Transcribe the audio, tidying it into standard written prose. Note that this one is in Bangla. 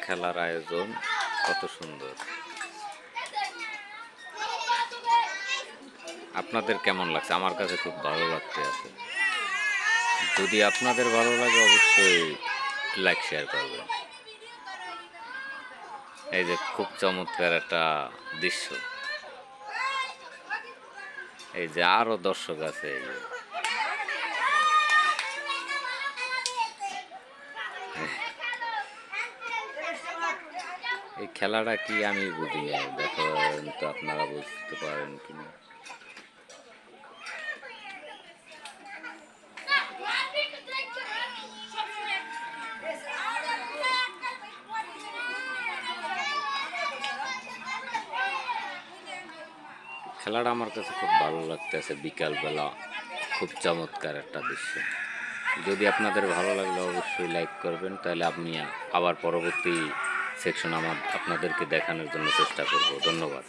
খেলার আয়োজন কত সুন্দর। আপনাদের কেমন লাগছে? আমার কাছে খুব ভালো লাগতে আছে। যদি আপনাদের ভালো লাগে অবশ্যই লাইক শেয়ার করবেন। এই যে খুব চমৎকার একটা দৃশ্য। এই যে আরো দর্শক আছে। এই খেলাটা কি আমি বুঝি না, দেখো তো আপনারা বুঝতে পারেন কিনা। খেলাটা আমার কাছে খুব ভালো লাগতেছে, বিকালবেলা খুব চমৎকার একটা দৃশ্য। যদি আপনাদের ভালো লাগলে অবশ্যই লাইক করবেন, তাহলে আমি আবার পরবর্তী সেকশন আপনাদেরকে দেখানোর জন্য চেষ্টা করব। ধন্যবাদ।